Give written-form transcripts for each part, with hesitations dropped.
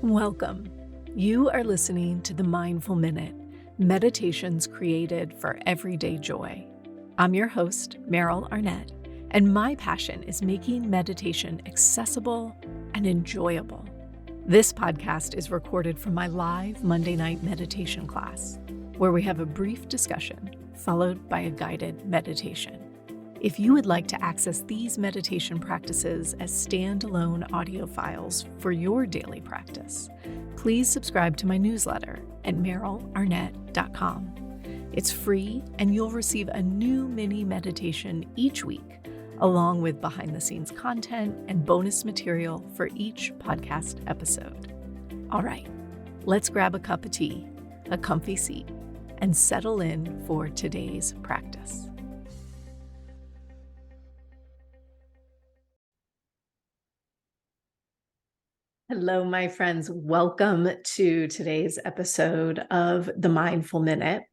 Welcome. You are listening to the Mindful Minute, meditations created for everyday joy. I'm your host, Meryl Arnett, and my passion is making meditation accessible and enjoyable. This podcast is recorded from my live Monday night meditation class, where we have a brief discussion followed by a guided meditation. If you would like to access these meditation practices as standalone audio files for your daily practice, please subscribe to my newsletter at merylarnett.com. It's free, and you'll receive a new mini meditation each week, along with behind-the-scenes content and bonus material for each podcast episode. All right, let's grab a cup of tea, a comfy seat, and settle in for today's practice. Hello, my friends. Welcome to today's episode of the Mindful Minute.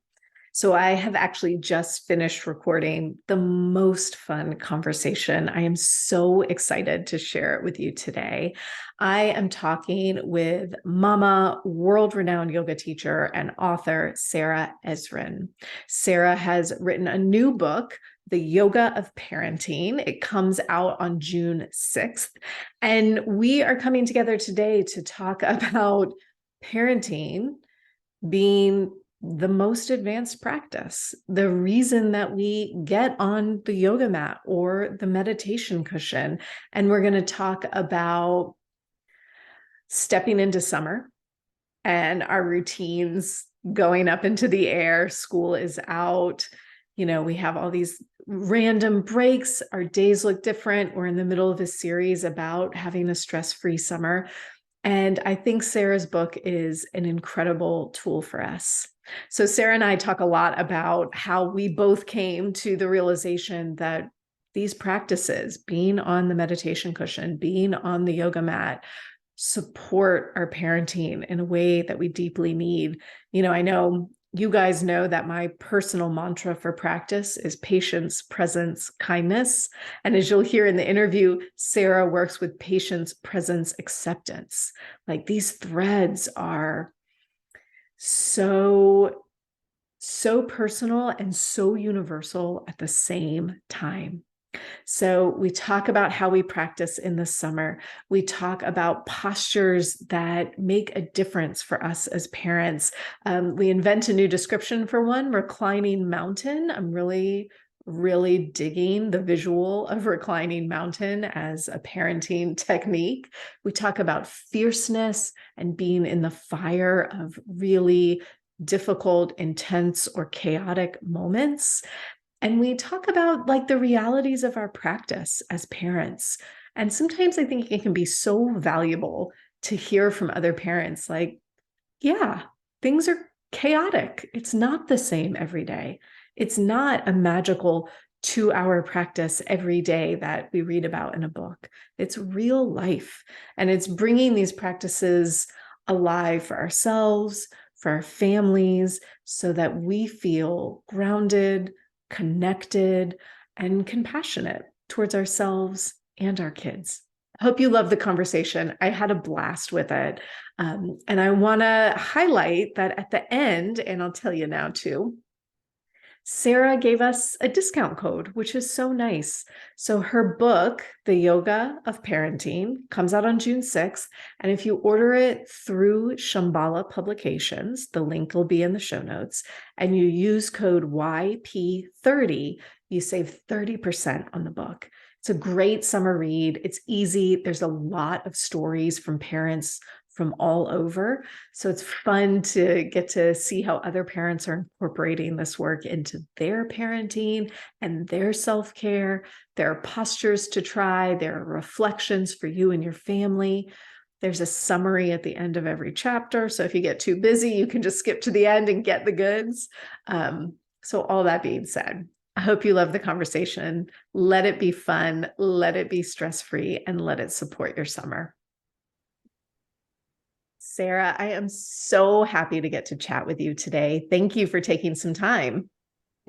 So I have actually just finished recording the most fun conversation. I am so excited to share it with you today. I am talking with Mama, world-renowned yoga teacher and author, Sarah Ezrin. Sarah has written a new book, The Yoga of Parenting. It comes out on June 6th. And we are coming together today to talk about parenting being the most advanced practice, the reason that we get on the yoga mat or the meditation cushion. And we're going to talk about stepping into summer and our routines going up into the air. School is out. We have all these random breaks. Our days look different. We're in the middle of a series about having a stress-free summer. And I think Sarah's book is an incredible tool for us. So Sarah and I talk a lot about how we both came to the realization that these practices, being on the meditation cushion, being on the yoga mat, support our parenting in a way that we deeply need. I know you guys know that my personal mantra for practice is patience, presence, kindness. And as you'll hear in the interview, Sarah works with patience, presence, acceptance. Like these threads are so personal and so universal at the same time. So we talk about how we practice in the summer. We talk about postures that make a difference for us as parents. We invent a new description for one, reclining mountain. I'm really digging the visual of reclining mountain as a parenting technique. We talk about fierceness and being in the fire of really difficult, intense, or chaotic moments. And we talk about the realities of our practice as parents. And sometimes I think it can be so valuable to hear from other parents, yeah, things are chaotic. It's not the same every day. It's not a magical 2-hour practice every day that we read about in a book. It's real life. And it's bringing these practices alive for ourselves, for our families, so that we feel grounded, connected, and compassionate towards ourselves and our kids. I hope you love the conversation. I had a blast with it. And I want to highlight that at the end, and I'll tell you now too, Sarah gave us a discount code, which is so nice. So her book, The Yoga of Parenting, comes out on June 6th. And if you order it through Shambhala Publications, the link will be in the show notes, and you use code YP30, you save 30% on the book. It's a great summer read. It's easy. There's a lot of stories from parents from all over. So it's fun to get to see how other parents are incorporating this work into their parenting and their self-care. There are postures to try. There are reflections for you and your family. There's a summary at the end of every chapter. So if you get too busy, you can just skip to the end and get the goods. So all that being said, I hope you love the conversation. Let it be fun, let it be stress-free, and let it support your summer. Sarah, I am so happy to get to chat with you today. Thank you for taking some time.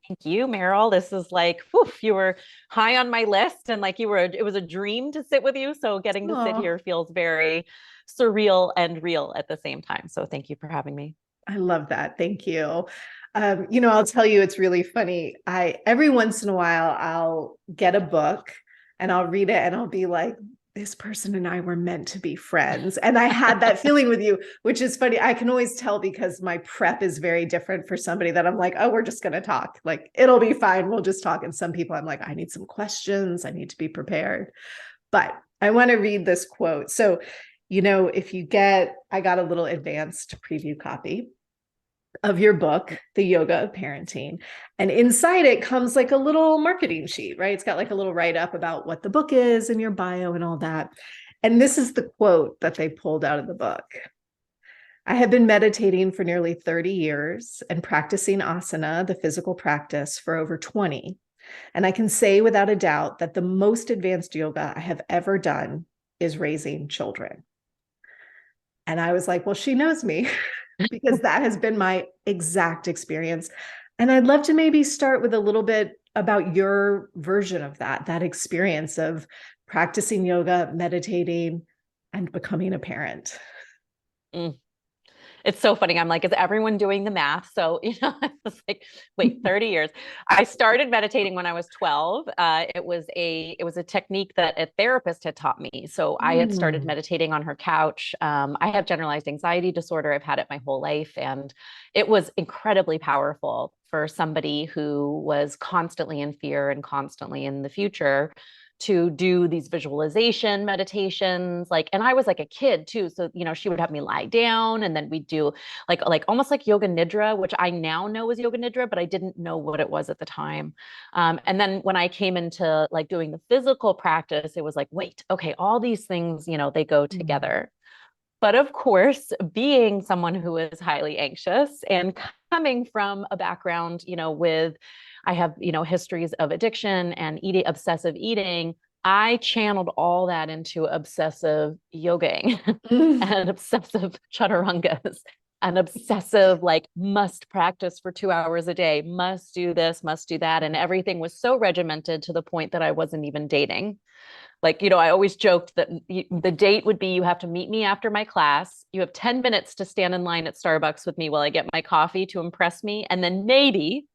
Thank you, Meryl. This is like, whew, you were high on my list and like it was a dream to sit with you. So getting to sit Oh, here feels very surreal and real at the same time. So thank you for having me. I love that. Thank you. I'll tell you, it's really funny. Every once in a while, I'll get a book and I'll read it and I'll be like, this person and I were meant to be friends. And I had that feeling with you, which is funny. I can always tell because my prep is very different for somebody that I'm like, oh, we're just going to talk. Like, it'll be fine. We'll just talk. And some people I'm like, I need some questions. I need to be prepared. But I want to read this quote. So, I got a little advanced preview copy of your book, The Yoga of Parenting. And inside it comes like a little marketing sheet, right? It's got like a little write up about what the book is and your bio and all that. And this is the quote that they pulled out of the book. I have been meditating for nearly 30 years and practicing asana, the physical practice, for over 20. And I can say without a doubt that the most advanced yoga I have ever done is raising children. And I was like, well, she knows me because that has been my exact experience. And I'd love to maybe start with a little bit about your version of that experience of practicing yoga, meditating, and becoming a parent. Mm. It's so funny. I'm like, is everyone doing the math? So, I was like, wait, 30 years. I started meditating when I was 12. It was a technique that a therapist had taught me. So I had started Mm. meditating on her couch. I have generalized anxiety disorder. I've had it my whole life. And it was incredibly powerful for somebody who was constantly in fear and constantly in the future to do these visualization meditations. Like, and I was like a kid too, so she would have me lie down and then we'd do like almost like yoga nidra, which I now know is yoga nidra, but I didn't know what it was at the time. And then when I came into like doing the physical practice, it was like, wait, okay, all these things, they go Mm. together. But of course, being someone who is highly anxious and coming from a background, with I have, histories of addiction and eating, obsessive eating, I channeled all that into obsessive yogaing Mm. and obsessive chaturangas and obsessive, like, must practice for 2 hours a day, must do this, must do that. And everything was so regimented to the point that I wasn't even dating. Like, I always joked that the date would be you have to meet me after my class. You have 10 minutes to stand in line at Starbucks with me while I get my coffee to impress me. And then maybe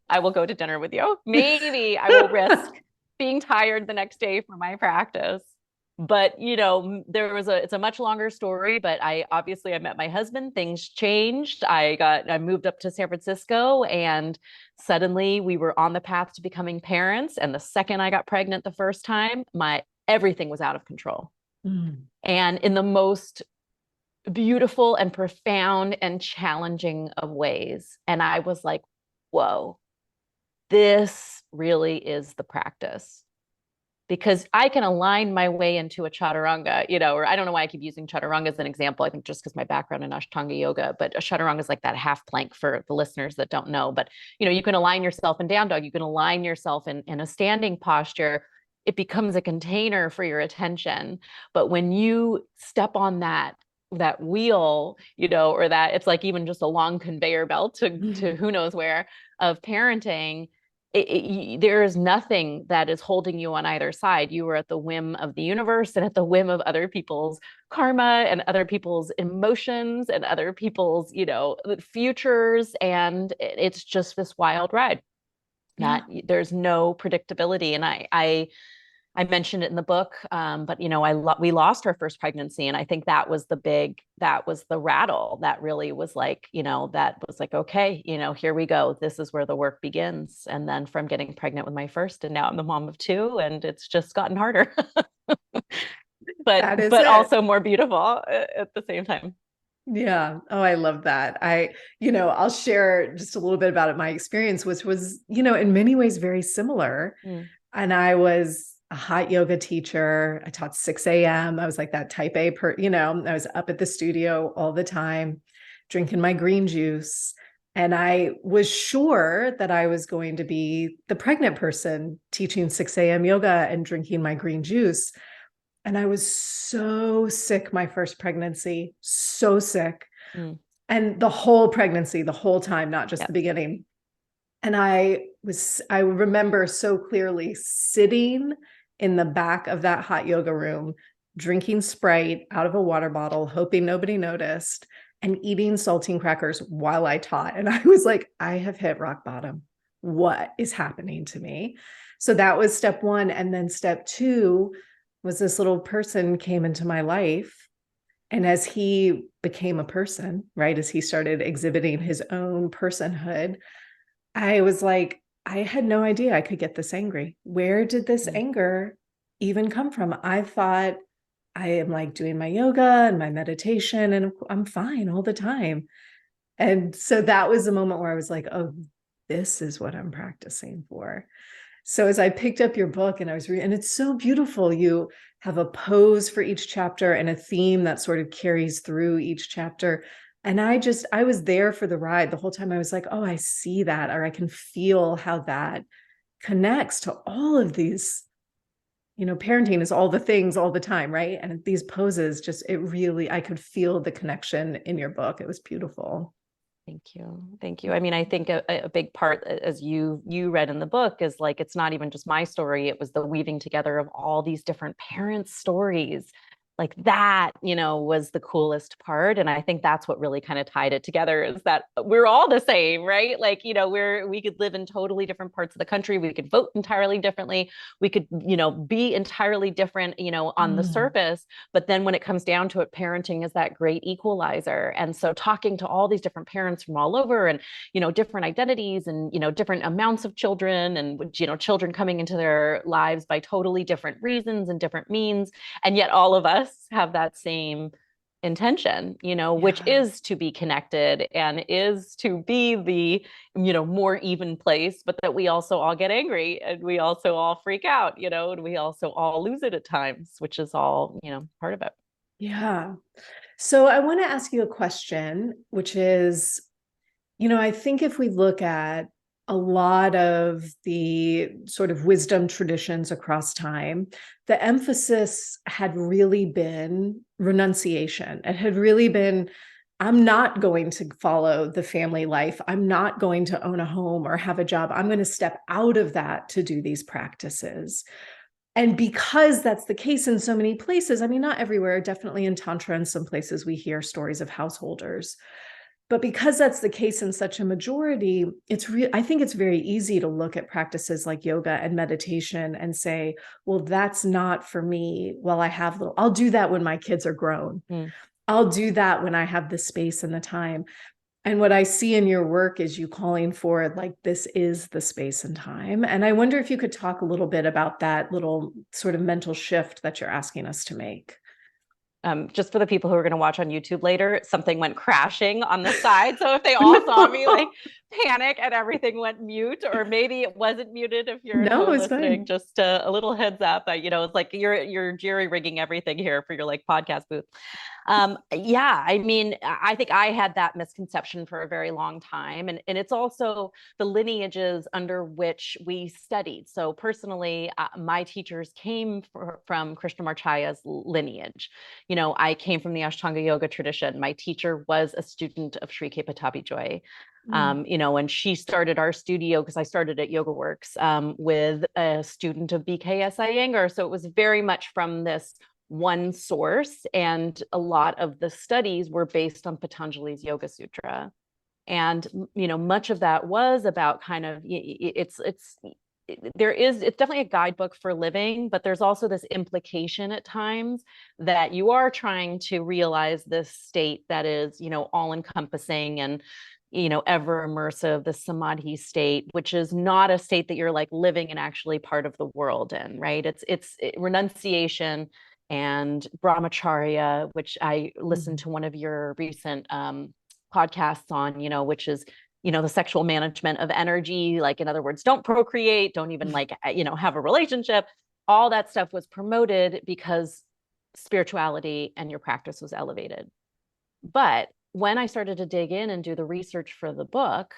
I will go to dinner with you. Maybe I will risk being tired the next day for my practice. But, it's a much longer story, but I met my husband, things changed. I moved up to San Francisco and suddenly we were on the path to becoming parents. And the second I got pregnant the first time, my everything was out of control. Mm. And in the most beautiful and profound and challenging of ways. And I was like, whoa, this really is the practice. Because I can align my way into a chaturanga, or I don't know why I keep using chaturanga as an example. I think just because my background in Ashtanga yoga, but a chaturanga is like that half plank for the listeners that don't know. But, you can align yourself in down dog. You can align yourself in a standing posture. It becomes a container for your attention. But when you step on that wheel, or that it's like even just a long conveyor belt to Mm. who knows where of parenting, there is nothing that is holding you on either side. You are at the whim of the universe and at the whim of other people's karma and other people's emotions and other people's, futures. And it's just this wild ride Yeah. that there's no predictability. And I mentioned it in the book, but we lost our first pregnancy, and I think that was the rattle that really was like, that was like, okay, here we go. This is where the work begins. And then from getting pregnant with my first, and now I'm the mom of two, and it's just gotten harder, That is but it. also more beautiful at the same time. Yeah. Oh, I love that. I'll share just a little bit about it, my experience, which was, in many ways very similar. Mm. And I was a hot yoga teacher. I taught 6 a.m. I was like that type A I was up at the studio all the time, drinking my green juice. And I was sure that I was going to be the pregnant person teaching 6 a.m. yoga and drinking my green juice. And I was so sick my first pregnancy, so sick. Mm. And the whole pregnancy, the whole time, not just Yeah. the beginning. And I remember so clearly sitting in the back of that hot yoga room, drinking Sprite out of a water bottle, hoping nobody noticed, and eating saltine crackers while I taught. And I was like, I have hit rock bottom. What is happening to me? So that was step one. And then step two was this little person came into my life. And as he became a person, right, as he started exhibiting his own personhood, I was like, I had no idea I could get this angry. Where did this anger even come from? I thought I am like doing my yoga and my meditation and I'm fine all the time. And so that was the moment where I was like, oh, this is what I'm practicing for. So as I picked up your book and I was reading, and it's so beautiful. You have a pose for each chapter and a theme that sort of carries through each chapter. And I was there for the ride the whole time. I was like, oh, I see that, or I can feel how that connects to all of these, parenting is all the things all the time, right? And these poses I could feel the connection in your book. It was beautiful. Thank you. Thank you. I mean, I think a big part, as you read in the book, is like, it's not even just my story. It was the weaving together of all these different parents' stories. Like that, was the coolest part. And I think that's what really kind of tied it together, is that we're all the same, right? Like, we could live in totally different parts of the country. We could vote entirely differently. We could, be entirely different, on the surface. But then when it comes down to it, parenting is that great equalizer. And so talking to all these different parents from all over, and, different identities, and, different amounts of children, and, children coming into their lives by totally different reasons and different means. And yet all of us have that same intention, which is to be connected and is to be the, more even place, but that we also all get angry and we also all freak out, and we also all lose it at times, which is all, part of it. Yeah. So I want to ask you a question, which is, I think if we look at a lot of the sort of wisdom traditions across time, the emphasis had really been renunciation. It had really been, I'm not going to follow the family life. I'm not going to own a home or have a job. I'm going to step out of that to do these practices. And because that's the case in so many places, I mean, not everywhere, definitely in Tantra, in some places we hear stories of householders. But because that's the case in such a majority, I think it's very easy to look at practices like yoga and meditation and say, well, that's not for me. Well, I'll do that when my kids are grown. I'll do that when I have the space and the time. And what I see in your work is you calling for, like, this is the space and time. And I wonder if you could talk a little bit about that little sort of mental shift that you're asking us to make. Just for the people who are going to watch on YouTube later, something went crashing on the side. So if they all saw me like panic and everything went mute, or maybe it wasn't muted if you're at No, home it's listening, fine. just a little heads up. It's like you're jerry rigging everything here for your like podcast booth. Yeah, I mean, I think I had that misconception for a very long time. And it's also the lineages under which we studied. So personally, my teachers came from Krishnamacharya's lineage. I came from the Ashtanga yoga tradition. My teacher was a student of Sri K. Patabi Joy. And she started our studio, because I started at Yoga Works, with a student of BKS Iyengar. So it was very much from this one source. And a lot of the studies were based on Patanjali's Yoga Sutra. And, much of that was about kind of, it's definitely a guidebook for living, but there's also this implication at times that you are trying to realize this state that is, all encompassing and, ever immersive, the samadhi state, which is not a state that you're like living and actually part of the world in, right? It's renunciation and brahmacharya, which I listened to one of your recent podcasts on, which is the sexual management of energy. Like, in other words, don't procreate, don't even like, have a relationship. All that stuff was promoted because spirituality and your practice was elevated. But when I started to dig in and do the research for the book,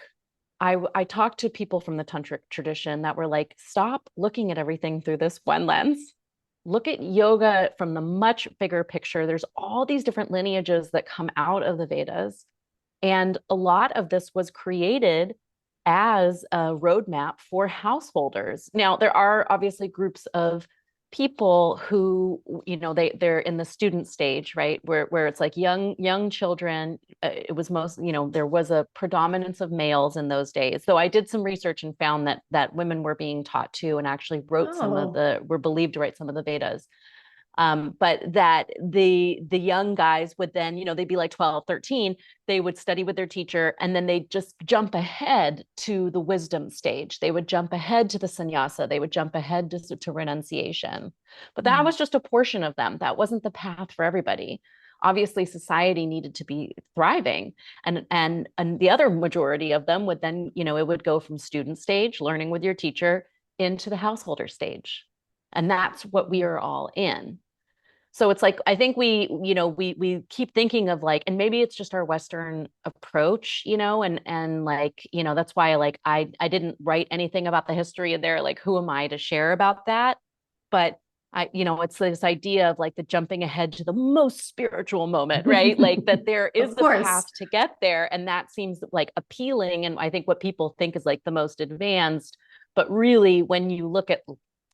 I talked to people from the tantric tradition that were like, stop looking at everything through this one lens. Look at yoga from the much bigger picture. There's all these different lineages that come out of the Vedas. And a lot of this was created as a roadmap for householders. Now, there are obviously groups of people who, they're in the student stage, right? Where it's like young children. It was most, there was a predominance of males in those days. Though I did some research and found that women were being taught too, and actually Oh, were believed to write some of the Vedas. But that the young guys would then, they'd be like 12, 13, they would study with their teacher, and then they'd just jump ahead to the wisdom stage. They would jump ahead to the sannyasa. They would jump ahead to renunciation. But that was just a portion of them. That wasn't the path for everybody. Obviously, society needed to be thriving. And the other majority of them would then, it would go from student stage, learning with your teacher, into the householder stage. And that's what we are all in. So it's like, I think we keep thinking of like, and maybe it's just our Western approach, and like, that's why like I didn't write anything about the history of there. Like, who am I to share about that? But it's this idea of like the jumping ahead to the most spiritual moment, right? Like that there is of a course. path to get there. And that seems like appealing. And I think what people think is like the most advanced. But really, when you look at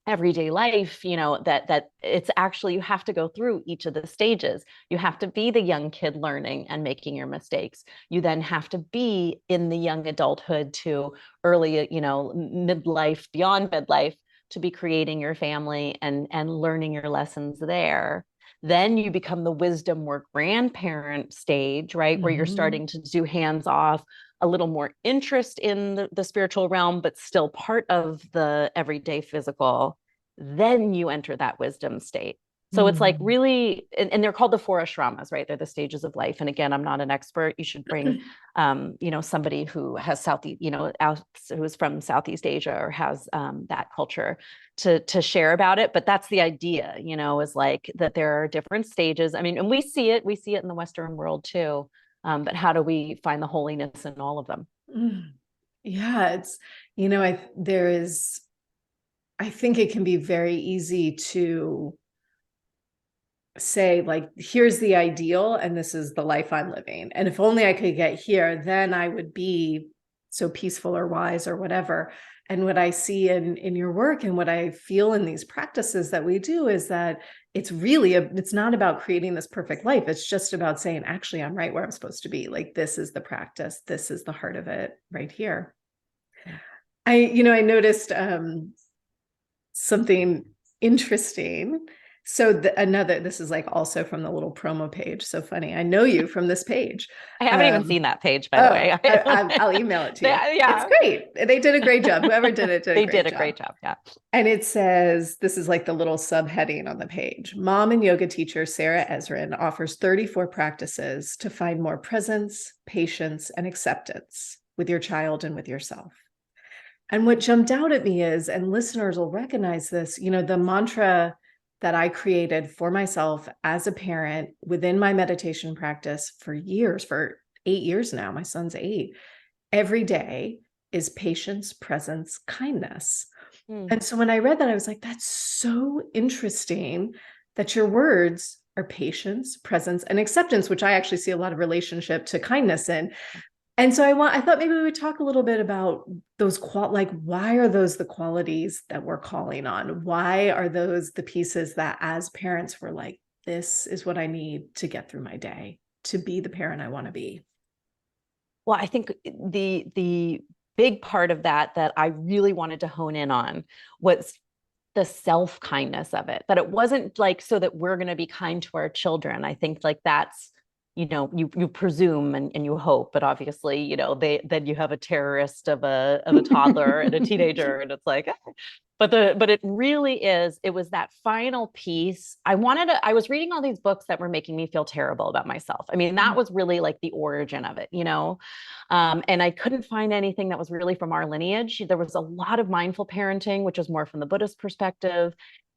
everyday life, that it's actually, you have to go through each of the stages. You have to be the young kid learning and making your mistakes. You then have to be in the young adulthood to early, midlife, beyond midlife, to be creating your family and learning your lessons there. Then you become the wisdom or grandparent stage, right? Where you're Mhm. starting to do hands off, a little more interest in the spiritual realm, but still part of the everyday physical. Then you enter that wisdom state. So it's like Mhm. really, and they're called the four ashramas, right? They're the stages of life. And again, I'm not an expert. You should bring, somebody who has who's from Southeast Asia or has that culture to share about it. But that's the idea, is like that there are different stages. I mean, and we see it in the Western world too. But how do we find the holiness in all of them? Mm. Yeah, it's, there is, I think it can be very easy to say, like, here's the ideal, and this is the life I'm living. And if only I could get here, then I would be so peaceful or wise or whatever. And what I see in your work and what I feel in these practices that we do is that it's really it's not about creating this perfect life. It's just about saying, actually, I'm right where I'm supposed to be. Like, this is the practice. This is the heart of it right here. I noticed something interesting. So this is like also from the little promo page. So funny. I know you from this page. I haven't even Um, seen that page, by the oh, way. I'll email it to you. It's Yeah, great. They did a great job. Whoever did it did a they great did a job. great job. Yeah. And it says, this is like the little subheading on the page. Mom and yoga teacher Sarah Ezrin offers 34 practices to find more presence, patience, and acceptance with your child and with yourself. And what jumped out at me is, and listeners will recognize this, the mantra that I created for myself as a parent within my meditation practice for years, for 8 years now, my son's 8, every day is patience, presence, kindness. Mm. And so when I read that, I was like, that's so interesting that your words are patience, presence, and acceptance, which I actually see a lot of relationship to kindness in. And so I thought maybe we would talk a little bit about those like, why are those the qualities that we're calling on? Why are those the pieces that as parents we're like, this is what I need to get through my day, to be the parent I want to be? Well, I think the big part of that I really wanted to hone in on was the self kindness of it. That it wasn't like so that we're going to be kind to our children. I think like that's, you presume and you hope, but obviously, then you have a terrorist of a toddler and a teenager, and it's like, but it really is, it was that final piece. I was reading all these books that were making me feel terrible about myself. I mean, that was really like the origin of it. And I couldn't find anything that was really from our lineage. There was a lot of mindful parenting, which was more from the Buddhist perspective.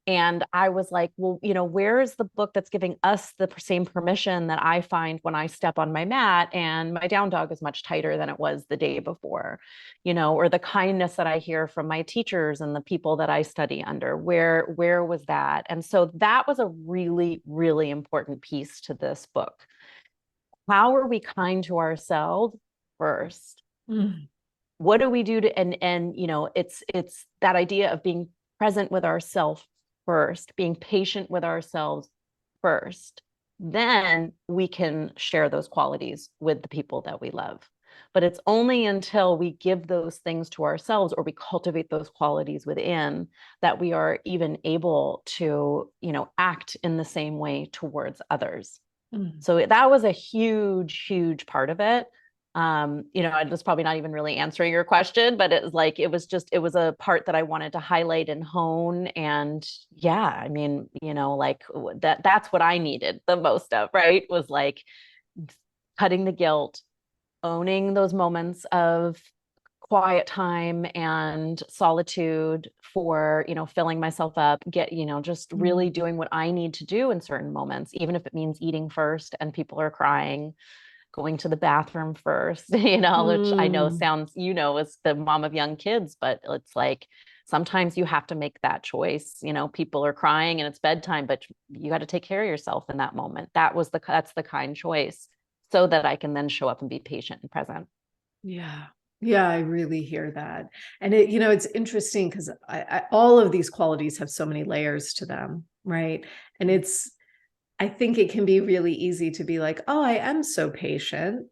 And I was like, well, where is the book that's giving us the same permission that I find when I step on my mat and my down dog is much tighter than it was the day before, or the kindness that I hear from my teachers and the people that I study under? Where was that? And so that was a really, really important piece to this book. How are we kind to ourselves first? Mm. what do we do to, and it's that idea of being present with ourselves first, being patient with ourselves first, then we can share those qualities with the people that we love. But it's only until we give those things to ourselves, or we cultivate those qualities within, that we are even able to, act in the same way towards others. So that was a huge, huge part of it. I was probably not even really answering your question, but it was a part that I wanted to highlight and hone. And yeah, I mean, that's what I needed the most of, right? Was like cutting the guilt, owning those moments of quiet time and solitude for, filling myself up, just really doing what I need to do in certain moments, even if it means eating first and people are crying, going to the bathroom first, which I know sounds, as the mom of young kids, but it's like, sometimes you have to make that choice. People are crying and it's bedtime, but you got to take care of yourself in that moment. That's the kind choice, so that I can then show up and be patient and present. Yeah. Yeah, I really hear that. And it's interesting because all of these qualities have so many layers to them, right? And I think it can be really easy to be like, oh, I am so patient,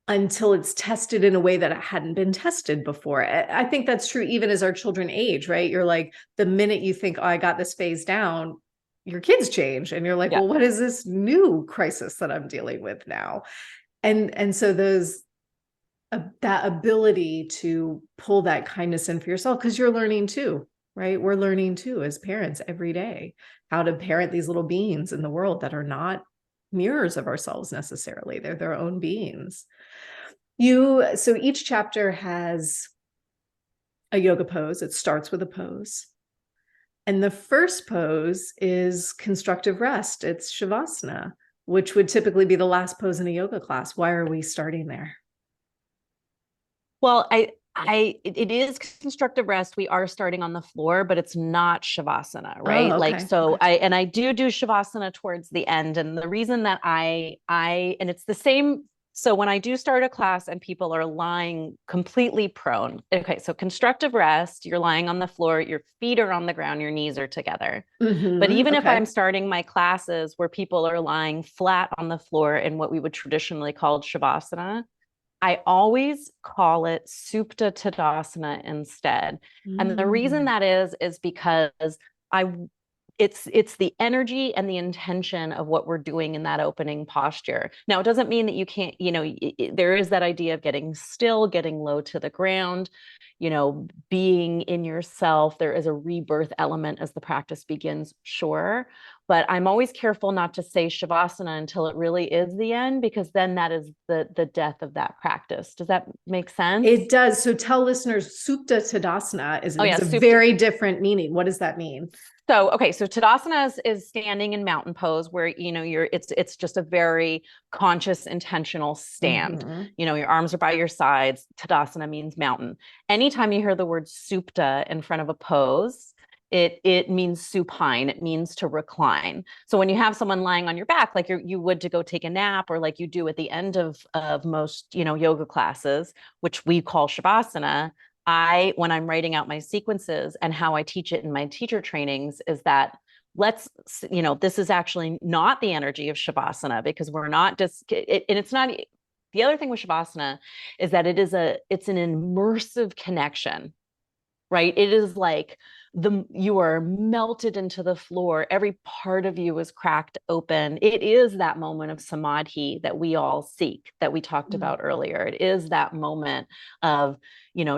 until it's tested in a way that it hadn't been tested before. I think that's true even as our children age, right? You're like, the minute you think, oh, I got this phase down, your kids change. And you're like, Yeah. well, what is this new crisis that I'm dealing with now? And so that ability to pull that kindness in for yourself, because you're learning too, right? We're learning too as parents every day how to parent these little beings in the world that are not mirrors of ourselves necessarily. They're their own beings. So each chapter has a yoga pose. It starts with a pose. And the first pose is constructive rest. It's Shavasana, which would typically be the last pose in a yoga class. Why are we starting there? Well, it is constructive rest. We are starting on the floor, but it's not Shavasana, right? Oh, Like, okay. so Okay. I do Shavasana towards the end. And the reason that and it's the same. So when I do start a class and people are lying completely prone, okay, so constructive rest, you're lying on the floor, your feet are on the ground, your knees are together. But even if Okay. I'm starting my classes where people are lying flat on the floor in what we would traditionally call Shavasana, I always call it Supta Tadasana instead. And the reason Mm. that is because I it's the energy and the intention of what we're doing in that opening posture. Now, it doesn't mean that you can't, there is that idea of getting still, getting low to the ground, being in yourself. There is a rebirth element as the practice begins, sure. But I'm always careful not to say Shavasana until it really is the end, because then that is the death of that practice. Does that make sense? It does. So tell listeners, Supta Tadasana Oh yeah, is a Supta. very different meaning. What does that mean? So, okay, so Tadasana is standing in mountain pose, where it's just a very conscious, intentional stand. Mm-hmm. Your arms are by your sides. Tadasana means mountain. Anytime you hear the word supta in front of a pose, it means supine. It means to recline. So when you have someone lying on your back, like you would to go take a nap, or like you do at the end of most yoga classes, which we call Shavasana, when I'm writing out my sequences and how I teach it in my teacher trainings, is that this is actually not the energy of Shavasana, because we're not just, and it's not, the other thing with Shavasana is that it's an immersive connection, right? It is like you are melted into the floor. Every part of you is cracked open. It is that moment of samadhi that we all seek, that we talked about earlier. It is that moment of,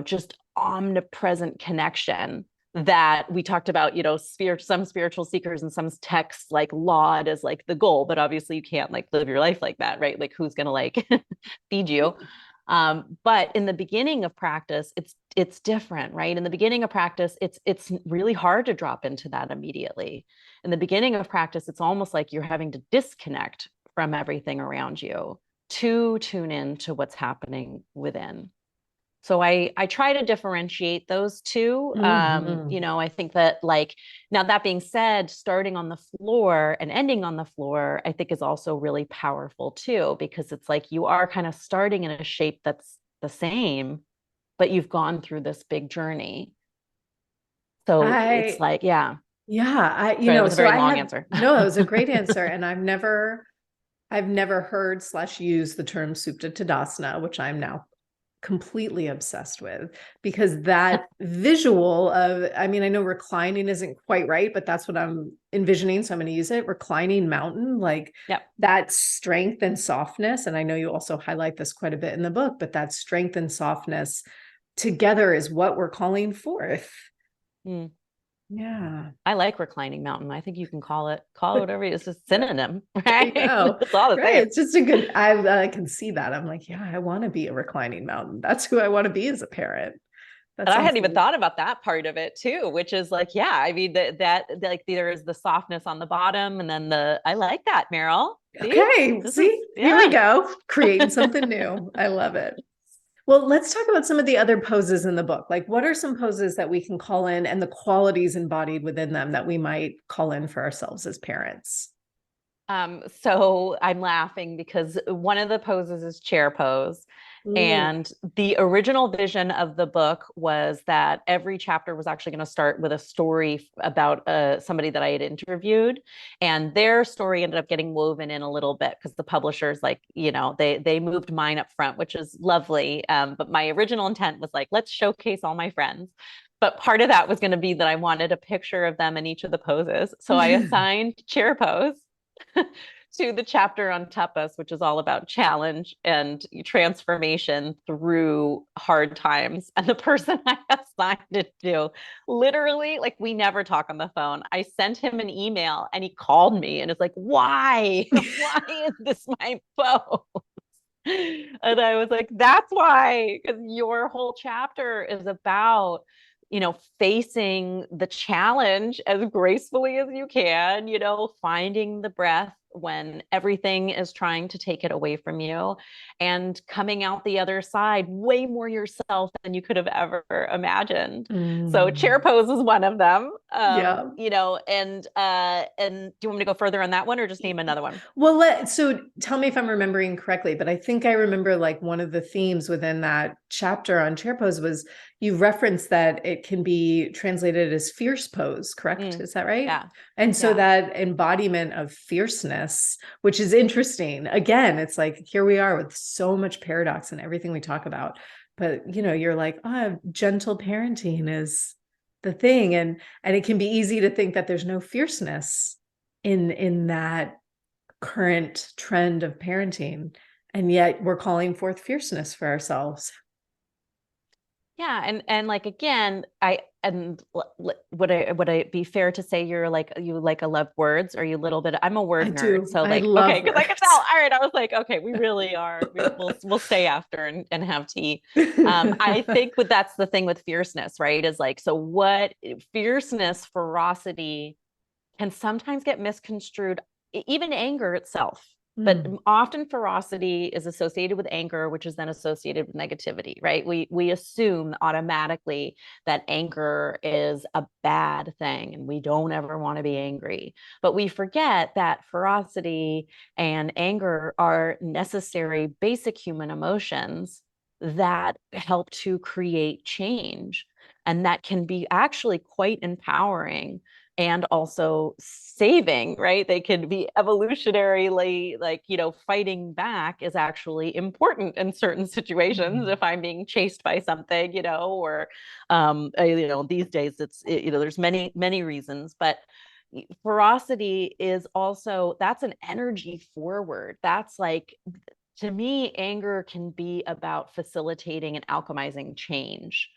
just omnipresent connection that we talked about, some spiritual seekers and some texts like laud as like the goal, but obviously you can't like live your life like that, right? Like, who's going to like feed you? But in the beginning of practice, it's different, right? In the beginning of practice, it's really hard to drop into that immediately. In the beginning of practice, it's almost like you're having to disconnect from everything around you to tune in to what's happening within. So I try to differentiate those two. Mm-hmm. I think that, like, now that being said, starting on the floor and ending on the floor, I think is also really powerful too, because it's like you are kind of starting in a shape that's the same, but you've gone through this big journey. So it's I, like, yeah, yeah, sorry, that was a so very I long have, answer. no, it was a great answer. And I've never heard slash used the term Supta Tadasana, which I'm now completely obsessed with, because that visual of, I mean, I know reclining isn't quite right, but that's what I'm envisioning. So I'm going to use it. Reclining mountain, like Yep. that strength and softness. And I know you also highlight this quite a bit in the book, but that strength and softness together is what we're calling forth. Mm. Yeah. I like reclining mountain. I think you can call it whatever. It's a synonym, There you right? go. It's all the Right. same. It's just a good, I can see that. I'm like, yeah, I want to be a reclining mountain. That's who I want to be as a parent. That And I sounds hadn't even like, thought about that part of it too, which is like, yeah, I mean that like there is the softness on the bottom, and then I like that, Meryl. See, okay, this is see, here we yeah. go, creating something new. I love it. Well, let's talk about some of the other poses in the book. Like, what are some poses that we can call in and the qualities embodied within them that we might call in for ourselves as parents? So I'm laughing because one of the poses is chair pose. Ooh. And the original vision of the book was that every chapter was actually going to start with a story about somebody that I had interviewed, and their story ended up getting woven in a little bit because the publishers, like, they moved mine up front, which is lovely. But my original intent was like, let's showcase all my friends. But part of that was going to be that I wanted a picture of them in each of the poses. So I assigned chair pose to the chapter on tapas, which is all about challenge and transformation through hard times. And the person I assigned it to, literally, like, we never talk on the phone. I sent him an email and he called me and it's like, why? Why is this my phone? And I was like, that's why, because your whole chapter is about, facing the challenge as gracefully as you can, finding the breath when everything is trying to take it away from you, and coming out the other side way more yourself than you could have ever imagined. So chair Mm. pose is one of them. Yeah. And do you want me to go further on that one or just name another one? Well, so tell me if I'm remembering correctly, but I think I remember like one of the themes within that chapter on chair pose was you referenced that it can be translated as fierce pose, correct? Mm, Is that right? yeah. And so Yeah. that embodiment of fierceness, which is interesting. Again, it's like here we are with so much paradox in everything we talk about. But you're like, oh, gentle parenting is the thing. And it can be easy to think that there's no fierceness in that current trend of parenting, and yet we're calling forth fierceness for ourselves. Yeah, and like again, would I be fair to say you like a love words? Or are you a little bit? I'm a I word nerd, do. so I like okay, love because I could words. tell. All right, I was like, okay, we really are. We'll stay after and have tea. I think, but that's the thing with fierceness, right? Is like, so what fierceness, ferocity can sometimes get misconstrued, even anger itself. But Mm. often ferocity is associated with anger, which is then associated with negativity, right? We assume automatically that anger is a bad thing and we don't ever want to be angry. But we forget that ferocity and anger are necessary, basic human emotions that help to create change. And that can be actually quite empowering and also saving, right? They can be evolutionarily, like, fighting back is actually important in certain situations. Mm. If I'm being chased by something, or these days there's many reasons, but ferocity is also, that's an energy forward. That's like, to me, anger can be about facilitating and alchemizing change.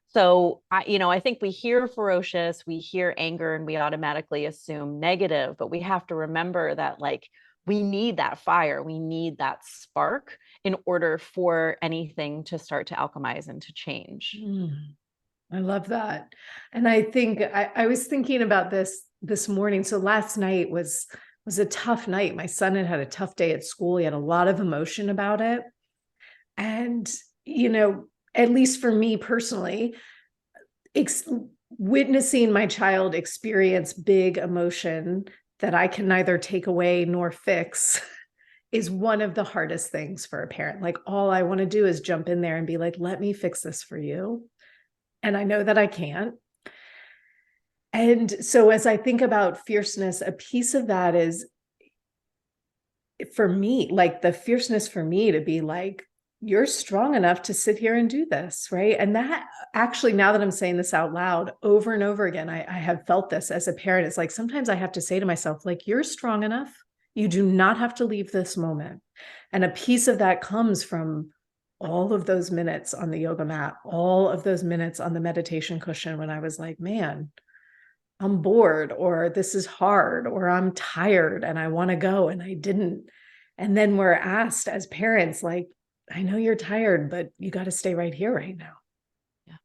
So I think we hear ferocious, we hear anger, and we automatically assume negative, but we have to remember that, like, we need that fire, we need that spark in order for anything to start to alchemize and to change. Mm. I love that. And I think I was thinking about this morning. So last night was a tough night. My son had a tough day at school. He had a lot of emotion about it. And, at least for me personally, ex- witnessing my child experience big emotion that I can neither take away nor fix is one of the hardest things for a parent. Like, all I want to do is jump in there and be like, let me fix this for you. And I know that I can't. And so as I think about fierceness, a piece of that is, for me, like the fierceness for me to be like, you're strong enough to sit here and do this, right? And that actually, now that I'm saying this out loud over and over again, I have felt this as a parent. It's like, sometimes I have to say to myself, like, you're strong enough. You do not have to leave this moment. And a piece of that comes from all of those minutes on the yoga mat, all of those minutes on the meditation cushion when I was like, man, I'm bored, or this is hard, or I'm tired and I want to go and I didn't. And then we're asked as parents, like, I know you're tired, but you got to stay right here right now. Yeah.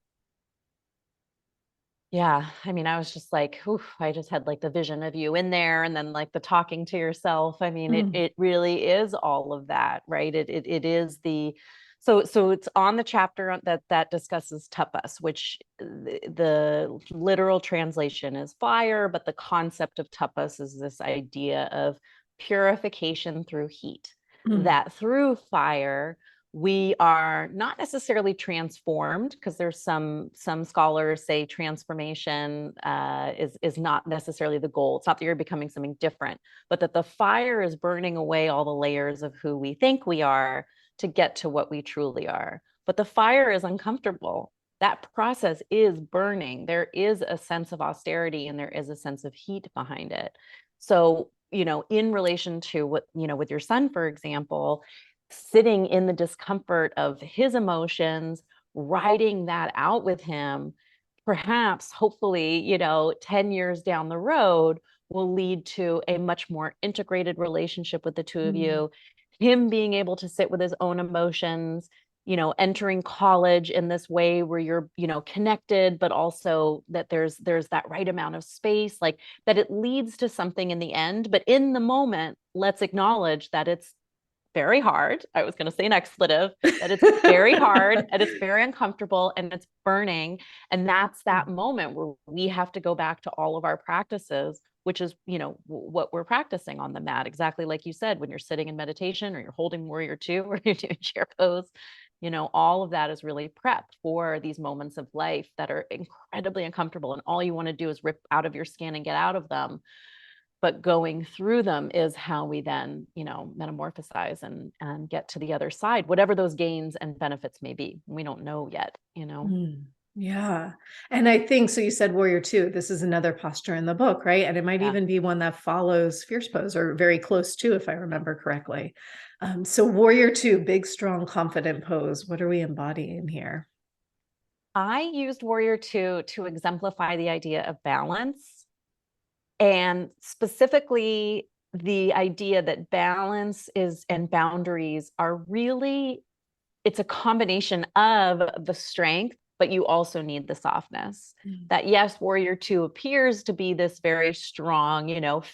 Yeah. I mean, I was just like, oof, I just had like the vision of you in there and then like the talking to yourself. I mean, it really is all of that, right? It is the, so it's on the chapter that discusses tapas, which the literal translation is fire, but the concept of tapas is this idea of purification through heat, that through fire we are not necessarily transformed, because there's some scholars say transformation is not necessarily the goal. It's not that you're becoming something different, but that the fire is burning away all the layers of who we think we are to get to what we truly are. But the fire is uncomfortable. That process is burning. There is a sense of austerity and there is a sense of heat behind it. So, in relation to what, with your son, for example, sitting in the discomfort of his emotions, writing that out with him, perhaps, hopefully, 10 years down the road will lead to a much more integrated relationship with the two of you. Him being able to sit with his own emotions, entering college in this way where you're, connected, but also that there's that right amount of space, like that it leads to something in the end. But in the moment, let's acknowledge that it's very hard. I was going to say an expletive, that it's very hard and it's very uncomfortable and it's burning. And that's that moment where we have to go back to all of our practices, which is, what we're practicing on the mat. Exactly like you said, when you're sitting in meditation or you're holding warrior two or you're doing chair pose, all of that is really prepped for these moments of life that are incredibly uncomfortable. And all you want to do is rip out of your skin and get out of them. But going through them is how we then, metamorphosize and get to the other side, whatever those gains and benefits may be. We don't know yet. Yeah. And I think, so you said warrior two, this is another posture in the book, right? And it might even be one that follows fierce pose, or very close to, if I remember correctly. So warrior two, big, strong, confident pose. What are we embodying here? I used warrior two to exemplify the idea of balance, and specifically the idea that balance is and boundaries are really, it's a combination of the strength, but you also need the softness. That yes, warrior two appears to be this very strong,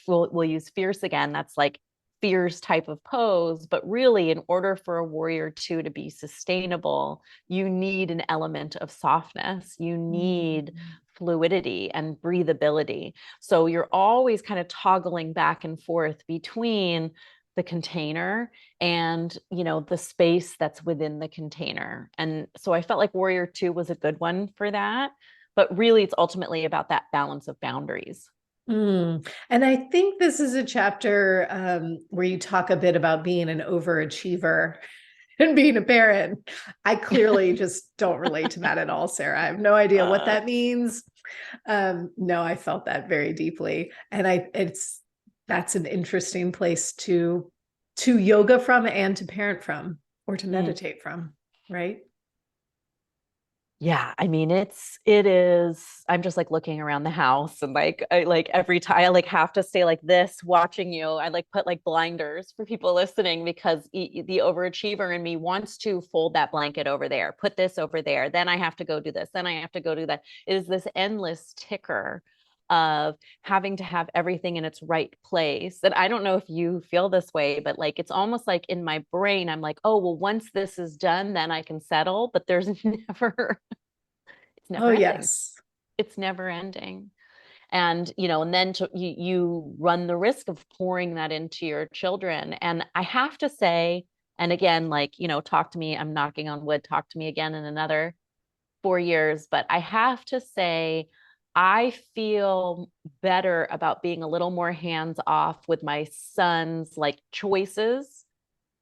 we'll use fierce again. That's like fierce type of pose, but really in order for a warrior two to be sustainable, you need an element of softness. You need fluidity and breathability. So you're always kind of toggling back and forth between the container and the space that's within the container. And so I felt like warrior two was a good one for that, but really it's ultimately about that balance of boundaries. And I think this is a chapter where you talk a bit about being an overachiever and being a parent. I clearly just don't relate to that at all, Sarah. I have no idea what that means. No, I felt that very deeply. And that's an interesting place to yoga from and to parent from, or to meditate from, right? Yeah, I mean, it is, I'm just like looking around the house and like every time I like have to stay like this watching you. I like put like blinders for people listening, because the overachiever in me wants to fold that blanket over there, put this over there, then I have to go do this, then I have to go do that. It is this endless ticker of having to have everything in its right place. And I don't know if you feel this way, but like it's almost like in my brain I'm like, oh well, once this is done then I can settle, but there's never, it's Oh, never ending. yes. It's never ending. And, and then you run the risk of pouring that into your children. And I have to say, and again, like, talk to me, I'm knocking on wood, talk to me again in another 4 years, but I have to say, I feel better about being a little more hands off with my son's like choices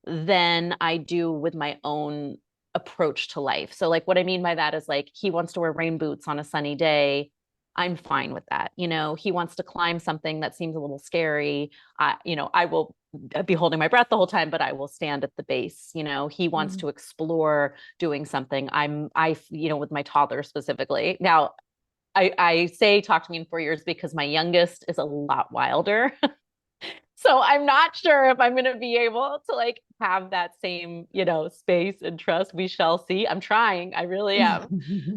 than I do with my own approach to life. So like what I mean by that is like he wants to wear rain boots on a sunny day. I'm fine with that. He wants to climb something that seems a little scary. I will be holding my breath the whole time, but I will stand at the base. He wants to explore doing something. With my toddler specifically. Now, I say talk to me in 4 years because my youngest is a lot wilder. So I'm not sure if I'm going to be able to like have that same, space and trust. We shall see. I'm trying. I really am.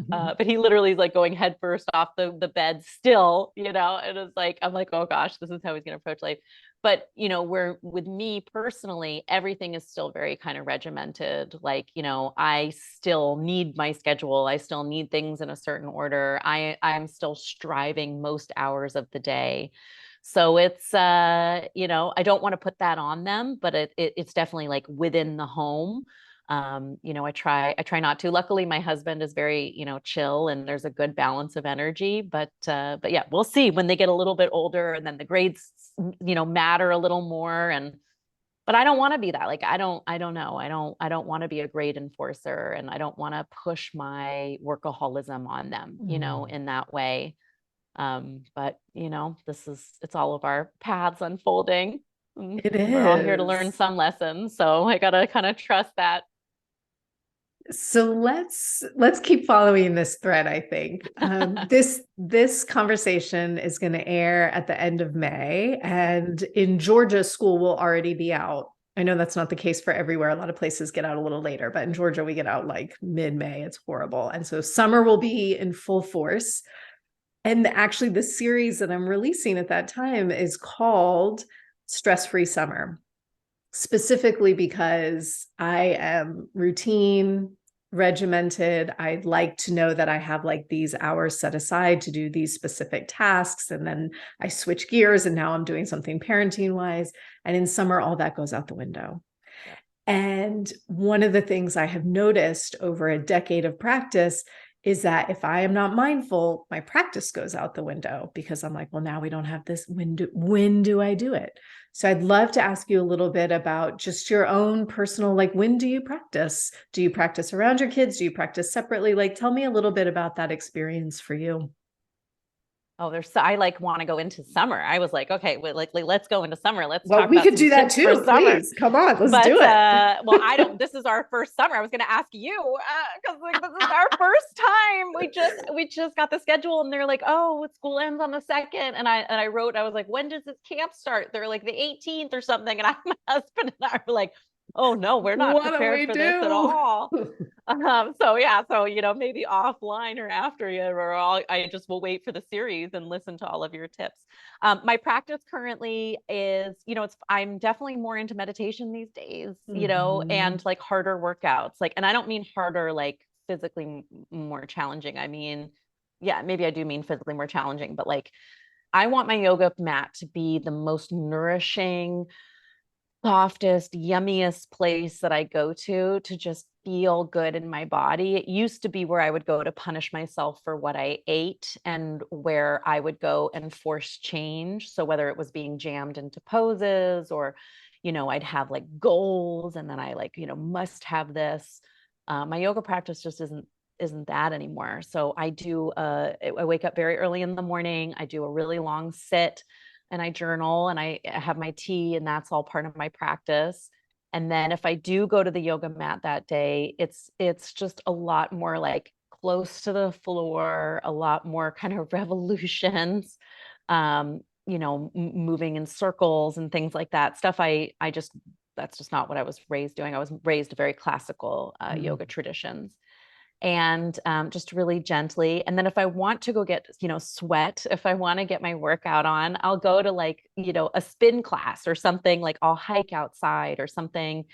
But he literally is like going head first off the bed still, and it's like, I'm like, oh gosh, this is how he's going to approach life. But, where with me personally, everything is still very kind of regimented. Like, I still need my schedule. I still need things in a certain order. I'm still striving most hours of the day. So it's, I don't want to put that on them, but it's definitely like within the home. I try not to. Luckily, my husband is very, chill, and there's a good balance of energy. But yeah, we'll see when they get a little bit older, and then the grades, matter a little more. But I don't want to be that. Like, I don't know. I don't want to be a grade enforcer, and I don't want to push my workaholism on them, in that way. But it's all of our paths unfolding. It We're all here to learn is. some lessons. So I gotta kind of trust that. So let's keep following this thread, I think. This conversation is going to air at the end of May, and in Georgia, school will already be out. I know that's not the case for everywhere. A lot of places get out a little later, but in Georgia, we get out like mid-May. It's horrible. And so summer will be in full force. And actually, the series that I'm releasing at that time is called Stress-Free Summer, specifically because I am routine, regimented. I'd like to know that I have like these hours set aside to do these specific tasks. And then I switch gears and now I'm doing something parenting wise. And in summer, all that goes out the window. Yep. And one of the things I have noticed over a decade of practice is that if I am not mindful, my practice goes out the window because I'm like, well, now we don't have this. When do I do it? So I'd love to ask you a little bit about just your own personal, like, when do you practice? Do you practice around your kids? Do you practice separately? Like, tell me a little bit about that experience for you. Oh, I like want to go into summer. I was like, okay, well, like let's go into summer. Let's Well, talk we about could some do that tips for too. summer. Please, come on, let's But do it. well, I don't. This is our first summer. I was going to ask you because like this is our first time. We just got the schedule, and they're like, oh, school ends on the 2nd, and I wrote. I was like, when does this camp start? They're like the 18th or something, and my husband and I were like, oh no, we're not What do prepared we for this at do? all. So yeah, so maybe offline or after you, or I just will wait for the series and listen to all of your tips. My practice currently is, I'm definitely more into meditation these days, and like harder workouts, like, and I don't mean harder like physically more challenging. I mean, yeah, maybe I do mean physically more challenging, but like I want my yoga mat to be the most nourishing, softest, yummiest place that I go to just feel good in my body. It used to be where I would go to punish myself for what I ate and where I would go and force change. So whether it was being jammed into poses or, I'd have like goals and then I like, must have this. My yoga practice just isn't that anymore. So I wake up very early in the morning. I do a really long sit and I journal and I have my tea, and that's all part of my practice. And then if I do go to the yoga mat that day, it's just a lot more like close to the floor, a lot more kind of revolutions, moving in circles and things like that. Stuff I just that's just not what I was raised doing. I was raised very classical yoga traditions, and just really gently. And then if I want to go get, sweat, if I want to get my workout on, I'll go to like, a spin class or something, like I'll hike outside or something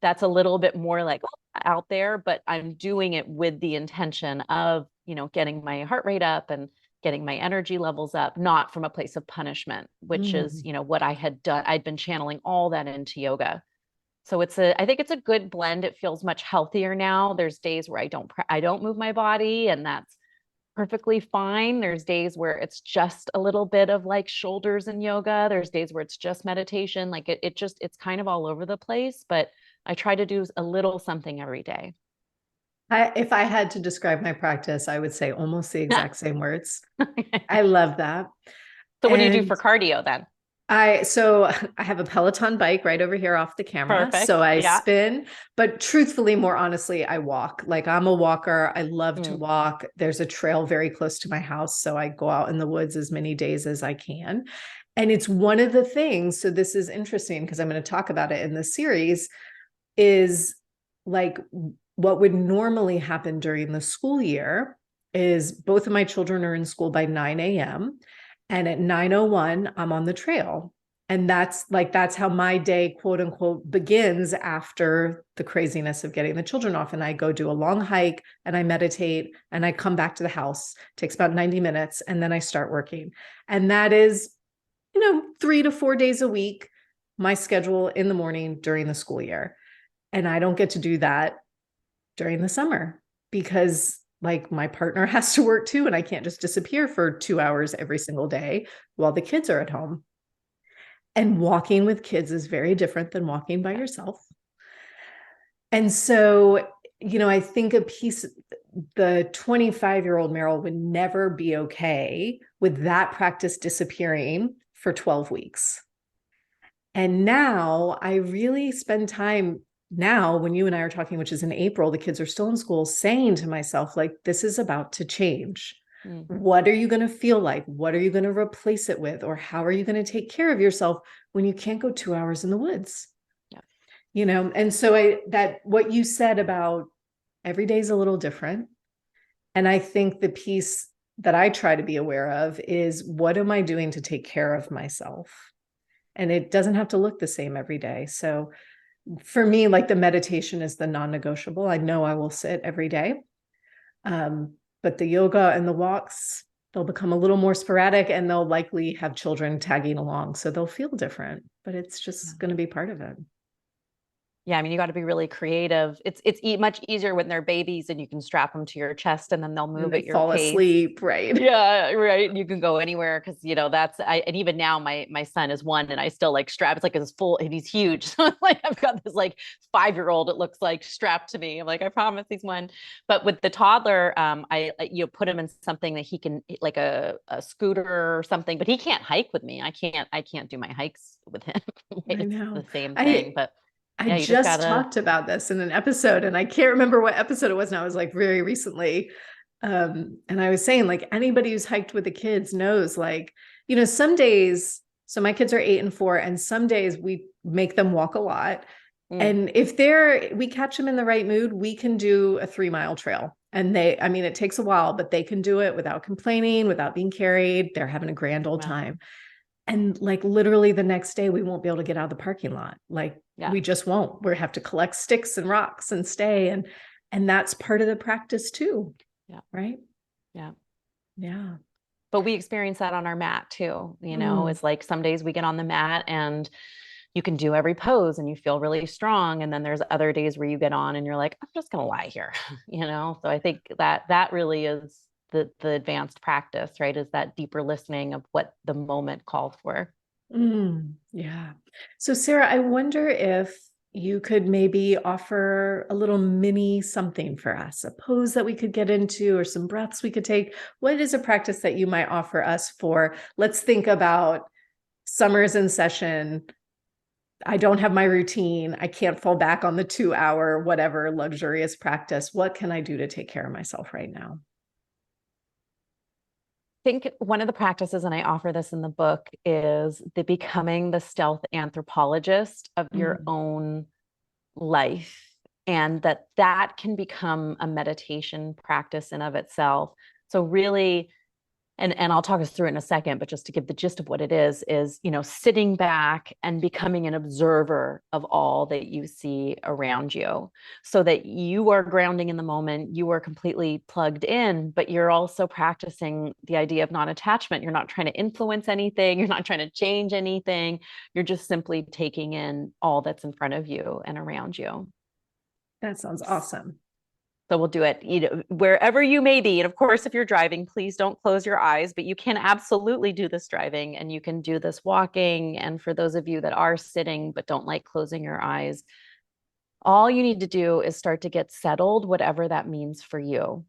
that's a little bit more like out there, but I'm doing it with the intention of, getting my heart rate up and getting my energy levels up, not from a place of punishment, which is, Mm. what I had done. I'd been channeling all that into yoga. So I think it's a good blend. It feels much healthier now. There's days where I don't move my body, and that's perfectly fine. There's days where it's just a little bit of like shoulders and yoga. There's days where it's just meditation. Like it's kind of all over the place, but I try to do a little something every day. If I had to describe my practice, I would say almost the exact same words. I love that. So what do you do And for cardio then? so I have a Peloton bike right over here off the camera. So Perfect. I Yeah. spin, but truthfully, more honestly, I walk. Like I'm a walker. I love to Mm. walk. There's a trail very close to my house. So I go out in the woods as many days as I can. And it's one of the things. So this is interesting because I'm going to talk about it in this series is like what would normally happen during the school year is both of my children are in school by 9 a.m. And at 9:01, I'm on the trail. And that's how my day, quote unquote, begins after the craziness of getting the children off. And I go do a long hike and I meditate and I come back to the house. It takes about 90 minutes and then I start working. And that is, 3 to 4 days a week, my schedule in the morning during the school year. And I don't get to do that during the summer because like my partner has to work too. And I can't just disappear for 2 hours every single day while the kids are at home. And walking with kids is very different than walking by yourself. And so, I think the 25-year-old Meryl would never be okay with that practice disappearing for 12 weeks. And now I really spend time now when you and I are talking, which is in April, the kids are still in school, saying to myself, like, this is about to change. Mm. What are you going to feel like? What are you going to replace it with? Or how are you going to take care of yourself when you can't go 2 hours in the woods? Yeah. And so that what you said about every day is a little different. And I think the piece that I try to be aware of is what am I doing to take care of myself? And it doesn't have to look the same every day. So for me, like the meditation is the non-negotiable. I know I will sit every day. But the yoga and the walks, they'll become a little more sporadic and they'll likely have children tagging along. So they'll feel different, but it's just going to be part of it. Yeah, I mean, you got to be really creative. It's much easier when they're babies and you can strap them to your chest and then they'll And move they at your fall pace. asleep, right? Yeah, right. You can go anywhere because and even now my son is 1 and I still like strap. It's like his full and he's huge. So it's like I've got this like 5-year-old, it looks like strapped to me. I'm like, I promise he's 1. But with the toddler, you put him in something that he can like a scooter or something, but he can't hike with me. I can't do my hikes with him. I It's know. the same thing. But I yeah, you just just gotta. talked about this in an episode and I can't remember what episode it was now. It was like very recently. And I was saying like anybody who's hiked with the kids knows like, some days, so my kids are 8 and 4, and some days we make them walk a lot. Mm. And if we catch them in the right mood, we can do a 3-mile trail. And it takes a while, but they can do it without complaining, without being carried. They're having a grand old Wow. time. And like literally the next day, we won't be able to get out of the parking lot. Like Yeah. we just won't. We have to collect sticks and rocks and stay. And that's part of the practice too. Yeah. Right. Yeah. Yeah. But we experience that on our mat too. It's like some days we get on the mat and you can do every pose and you feel really strong. And then there's other days where you get on and you're like, I'm just going to lie here, So I think that really is the advanced practice, right? Is that deeper listening of what the moment calls for. Yeah. So Sarah, I wonder if you could maybe offer a little mini something for us, a pose that we could get into or some breaths we could take. What is a practice that you might offer us for? Let's think about summer's in session. I don't have my routine. I can't fall back on the 2-hour, whatever luxurious practice. What can I do to take care of myself right now? I think one of the practices, and I offer this in the book, is the becoming the stealth anthropologist of your own life. And that can become a meditation practice in of itself. So really and I'll talk us through it in a second, but just to give the gist of what it is, sitting back and becoming an observer of all that you see around you, so that you are grounding in the moment, you are completely plugged in, but you're also practicing the idea of non-attachment. You're not trying to influence anything. You're not trying to change anything. You're just simply taking in all that's in front of you and around you. That sounds awesome. So we'll do it, wherever you may be. And of course, if you're driving, please don't close your eyes, but you can absolutely do this driving, and you can do this walking. And for those of you that are sitting but don't like closing your eyes, all you need to do is start to get settled, whatever that means for you.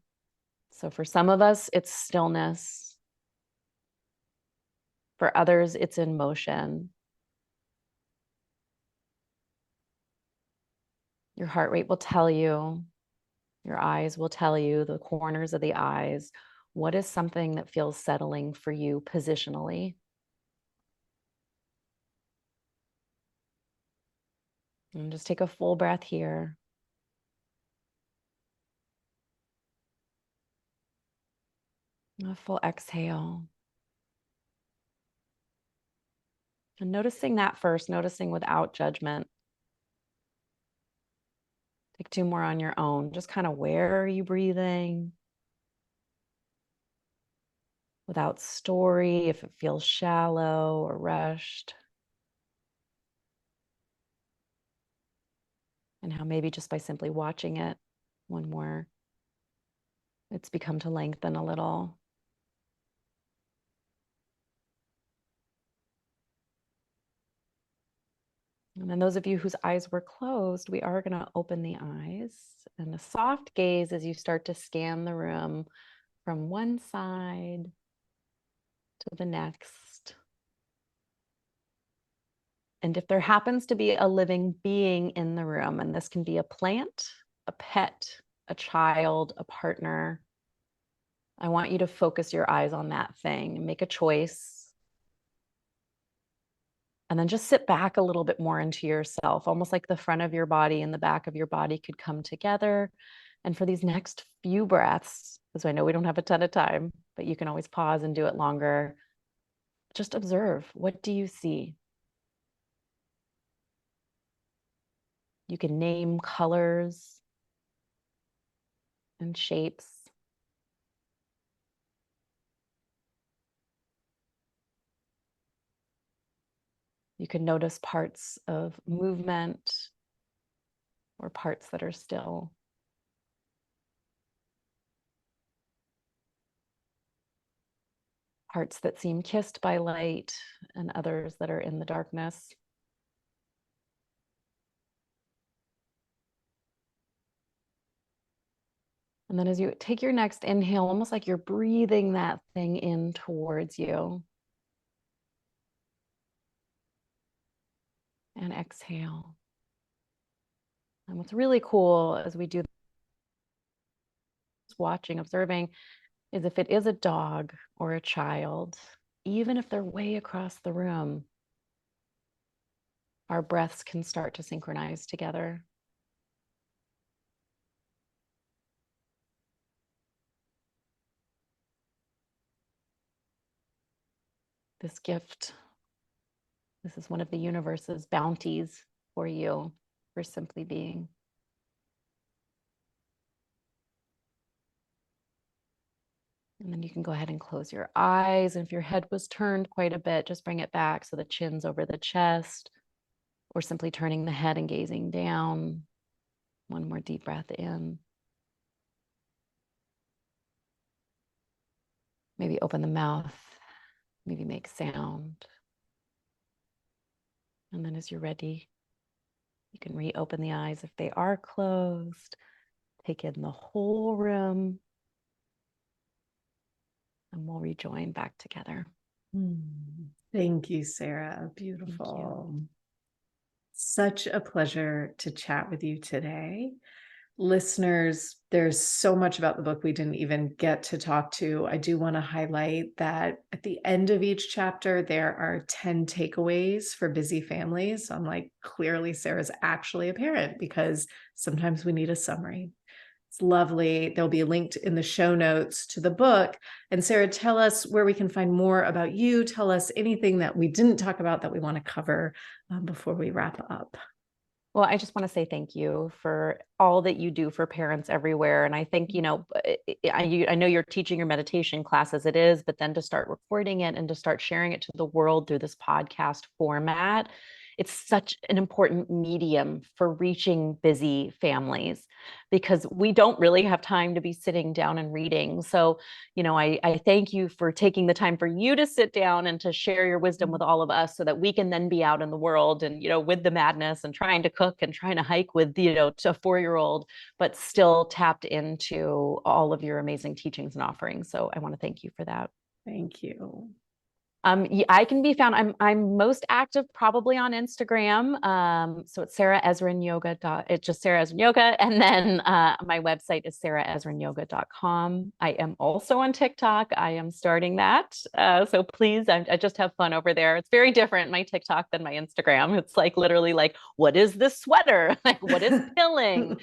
So for some of us, it's stillness. For others, it's in motion. Your heart rate will tell you. Your eyes will tell you, the corners of the eyes, what is something that feels settling for you positionally. And just take a full breath here. A full exhale. And noticing that first, noticing without judgment. Take 2 more on your own. Just kind of, where are you breathing? Without story, if it feels shallow or rushed. And how maybe just by simply watching it, one more, it's become to lengthen a little. And then those of you whose eyes were closed, we are going to open the eyes, and a soft gaze as you start to scan the room from one side to the next. And if there happens to be a living being in the room, and this can be a plant, a pet, a child, a partner, I want you to focus your eyes on that thing and make a choice. And then just sit back a little bit more into yourself, almost like the front of your body and the back of your body could come together. And for these next few breaths, because I know we don't have a ton of time, but you can always pause and do it longer. Just observe. What do you see? You can name colors and shapes. You can notice parts of movement or parts that are still. Parts that seem kissed by light and others that are in the darkness. And then as you take your next inhale, almost like you're breathing that thing in towards you. And exhale. And what's really cool as we do this, watching, observing, is if it is a dog or a child, even if they're way across the room, our breaths can start to synchronize together. This gift, this is one of the universe's bounties for you, for simply being. And then you can go ahead and close your eyes. And if your head was turned quite a bit, just bring it back so the chin's over the chest, or simply turning the head and gazing down. One more deep breath in. Maybe open the mouth, maybe make sound. And then as you're ready, you can reopen the eyes if they are closed. Take in the whole room. And we'll rejoin back together. Thank you, Sarah. Beautiful. Such a pleasure to chat with you today. Listeners, there's so much about the book we didn't even get to talk to. I do want to highlight that at the end of each chapter, there are 10 takeaways for busy families. So I'm like, clearly Sarah's actually a parent, because sometimes we need a summary. It's lovely. They'll be linked in the show notes to the book. And Sarah, tell us where we can find more about you. Tell us anything that we didn't talk about that we want to cover before we wrap up. Well, I just want to say thank you for all that you do for parents everywhere. And I think, I know you're teaching your meditation class as it is, but then to start recording it and to start sharing it to the world through this podcast format, it's such an important medium for reaching busy families because we don't really have time to be sitting down and reading. So, I thank you for taking the time for you to sit down and to share your wisdom with all of us so that we can then be out in the world and, with the madness and trying to cook and trying to hike with, to a 4-year-old, but still tapped into all of your amazing teachings and offerings. So I want to thank you for that. Thank you. I can be found. I'm most active probably on Instagram. So it's Sarah Ezrin Yoga. It's just Sarah Ezrin Yoga. And then my website is sarahezrinyoga.com. I am also on TikTok. I am starting that. So please, I just have fun over there. It's very different, my TikTok, than my Instagram. It's like literally like, what is this sweater? Like, what is pilling?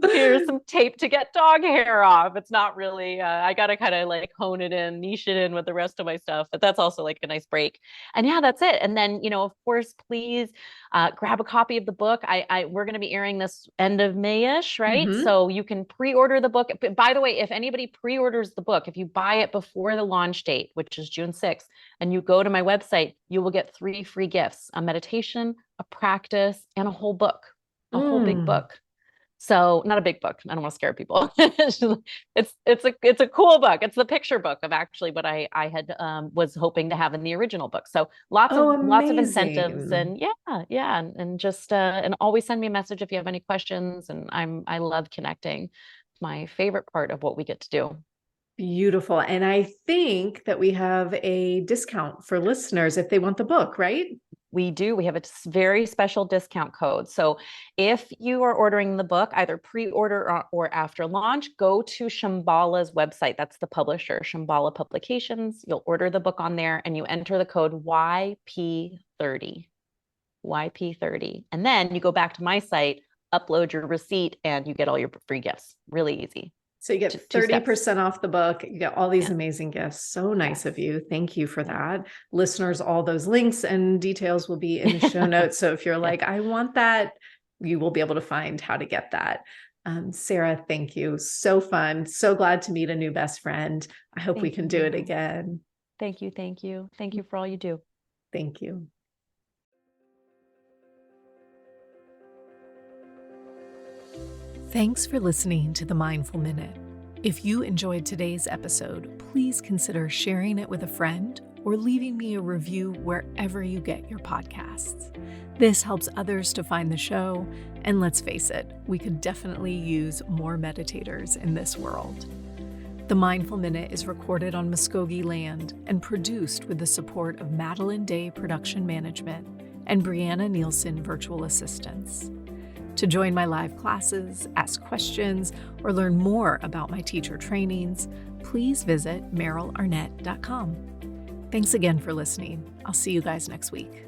Here's some tape to get dog hair off. It's not really, I got to kind of like hone it in, niche it in with the rest of my stuff, but that's also like a nice break. And yeah, that's it. And then, of course, please grab a copy of the book. We're going to be airing this end of May-ish, right? Mm-hmm. So you can pre-order the book. But by the way, if anybody pre-orders the book, if you buy it before the launch date, which is June 6th, and you go to my website, you will get 3 free gifts: a meditation, a practice, and a whole book, a whole big book. So not a big book. I don't want to scare people. It's a cool book. It's the picture book of actually what I had was hoping to have in the original book. So lots of incentives and and just and always send me a message if you have any questions. And I love connecting. It's my favorite part of what we get to do. Beautiful. And I think that we have a discount for listeners if they want the book, right? We do. We have a very special discount code. So if you are ordering the book, either pre-order or after launch, go to Shambhala's website. That's the publisher, Shambhala Publications. You'll order the book on there and you enter the code YP30. YP30. And then you go back to my site, upload your receipt, and you get all your free gifts. Really easy. So you get 30% off the book. You get all these amazing gifts. So nice of you. Thank you for that. Listeners, all those links and details will be in the show notes. So if you're like, I want that, you will be able to find how to get that. Sarah, thank you. So fun. So glad to meet a new best friend. I hope we can do it again. Thank you. Thank you. Thank you for all you do. Thank you. Thanks for listening to The Mindful Minute. If you enjoyed today's episode, please consider sharing it with a friend or leaving me a review wherever you get your podcasts. This helps others to find the show, and let's face it, we could definitely use more meditators in this world. The Mindful Minute is recorded on Muskogee land and produced with the support of Madeline Day Production Management and Brianna Nielsen Virtual Assistants. To join my live classes, ask questions, or learn more about my teacher trainings, please visit merylarnett.com. Thanks again for listening. I'll see you guys next week.